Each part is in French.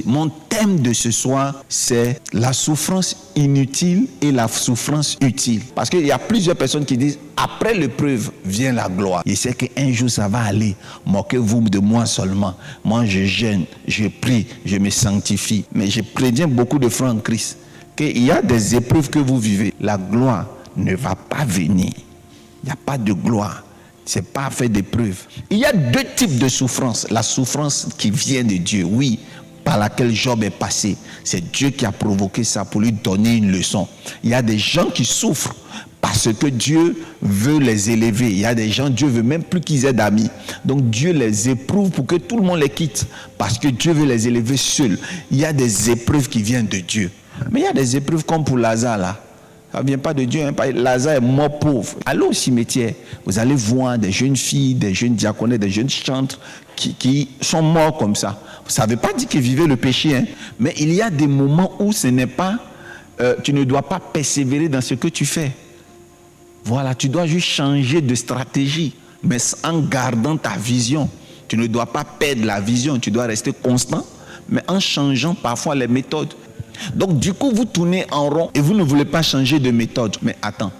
Mon thème de ce soir, c'est la souffrance inutile et la souffrance utile. Parce qu'il y a plusieurs personnes qui disent, après l'épreuve vient la gloire. Je sais qu'un jour ça va aller. Moquez-vous de moi seulement. Moi je jeûne, je prie, je me sanctifie. Mais je préviens beaucoup de frères en Christ qu'il y a des épreuves que vous vivez. La gloire ne va pas venir. Il n'y a pas de gloire. Ce n'est pas fait d'épreuves. Il y a deux types de souffrance. La souffrance qui vient de Dieu, oui, par laquelle Job est passé. C'est Dieu qui a provoqué ça pour lui donner une leçon. Il y a des gens qui souffrent parce que Dieu veut les élever. Il y a des gens, Dieu veut même plus qu'ils aient d'amis. Donc Dieu les éprouve pour que tout le monde les quitte. Parce que Dieu veut les élever seuls. Il y a des épreuves qui viennent de Dieu. Mais il y a des épreuves comme pour Lazare là. Ça ne vient pas de Dieu. Hein. Lazare est mort pauvre. Allez au cimetière. Vous allez voir des jeunes filles, des jeunes diaconés, des jeunes chantres qui sont morts comme ça. Ça ne veut pas dire qu'ils vivaient le péché. Hein. Mais il y a des moments où ce n'est pas... tu ne dois pas persévérer dans ce que tu fais. Voilà, tu dois juste changer de stratégie. Mais en gardant ta vision. Tu ne dois pas perdre la vision. Tu dois rester constant. Mais en changeant parfois les méthodes. Donc du coup vous tournez en rond et vous ne voulez pas changer de méthode. Mais attends,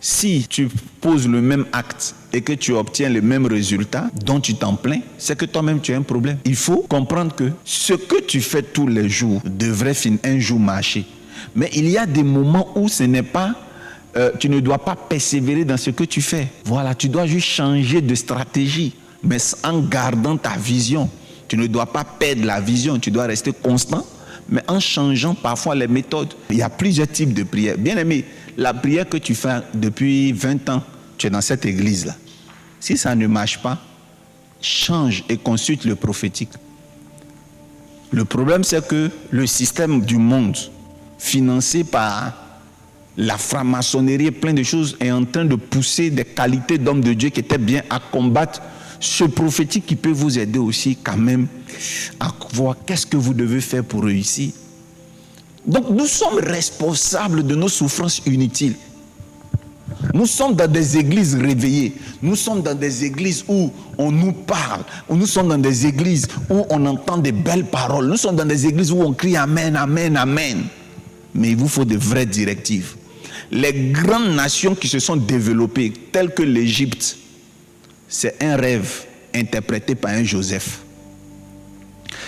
si tu poses le même acte et que tu obtiens le même résultat dont tu t'en plains, c'est que toi-même tu as un problème. Il faut comprendre que ce que tu fais tous les jours devrait un jour marcher. Mais il y a des moments où ce n'est pas... tu ne dois pas persévérer dans ce que tu fais. Voilà, tu dois juste changer de stratégie. Mais en gardant ta vision. Tu ne dois pas perdre la vision, tu dois rester constant. Mais en changeant parfois les méthodes. Il y a plusieurs types de prières. Bien aimé, la prière que tu fais depuis 20 ans, tu es dans cette église-là. Si ça ne marche pas, change et consulte le prophétique. Le problème, c'est que le système du monde, financé par la franc-maçonnerie et plein de choses, est en train de pousser des qualités d'hommes de Dieu qui étaient bien à combattre ce prophétique qui peut vous aider aussi quand même à voir qu'est-ce que vous devez faire pour réussir. Donc nous sommes responsables de nos souffrances inutiles. Nous sommes dans des églises réveillées. Nous sommes dans des églises où on nous parle. Nous sommes dans des églises où on entend des belles paroles. Nous sommes dans des églises où on crie Amen, Amen, Amen. Mais il vous faut de vraies directives. Les grandes nations qui se sont développées, telles que l'Égypte, c'est un rêve interprété par un Joseph.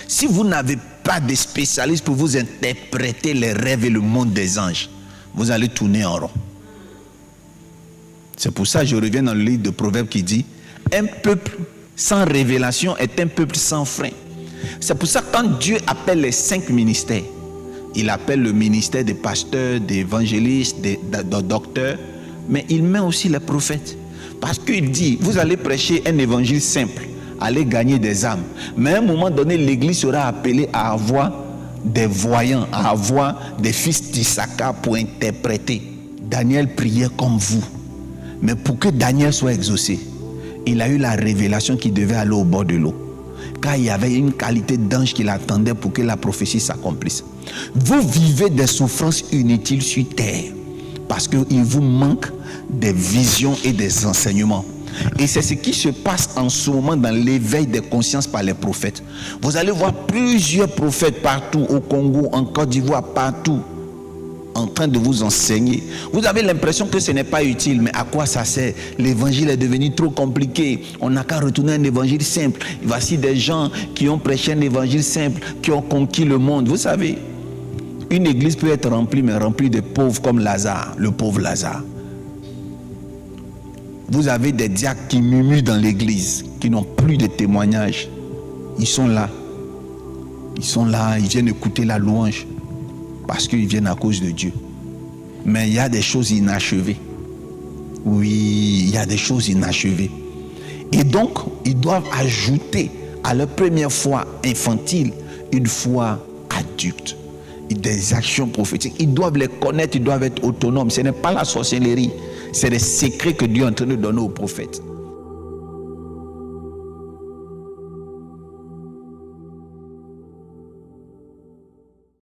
Si vous n'avez pas de spécialistes pour vous interpréter les rêves et le monde des anges, vous allez tourner en rond. C'est pour ça que je reviens dans le livre de Proverbes qui dit un peuple sans révélation est un peuple sans frein. C'est pour ça que quand Dieu appelle les 5 ministères, il appelle le ministère des pasteurs, des évangélistes, des docteurs, mais il met aussi les prophètes. Parce qu'il dit, vous allez prêcher un évangile simple, allez gagner des âmes. Mais à un moment donné, l'église sera appelée à avoir des voyants, à avoir des fils d'Issachar pour interpréter. Daniel priait comme vous. Mais pour que Daniel soit exaucé, il a eu la révélation qu'il devait aller au bord de l'eau. Car il y avait une qualité d'ange qui l'attendait pour que la prophétie s'accomplisse. Vous vivez des souffrances inutiles sur terre parce qu'il vous manque des visions et des enseignements. Et c'est ce qui se passe en ce moment dans l'éveil des consciences par les prophètes. Vous allez voir plusieurs prophètes partout, au Congo, en Côte d'Ivoire, partout, en train de vous enseigner. Vous avez l'impression que ce n'est pas utile, mais à quoi ça sert? L'évangile est devenu trop compliqué. On n'a qu'à retourner à un évangile simple. Voici des gens qui ont prêché un évangile simple, qui ont conquis le monde. Vous savez, une église peut être remplie, mais remplie de pauvres comme Lazare, le pauvre Lazare. Vous avez des diacres qui murmurent dans l'église, qui n'ont plus de témoignages. Ils sont là. Ils sont là, ils viennent écouter la louange. Parce qu'ils viennent à cause de Dieu. Mais il y a des choses inachevées. Oui, il y a des choses inachevées. Et donc, ils doivent ajouter à leur première foi infantile une foi adulte. Des actions prophétiques. Ils doivent les connaître, ils doivent être autonomes. Ce n'est pas la sorcellerie. C'est des secrets que Dieu est en train de donner aux prophètes.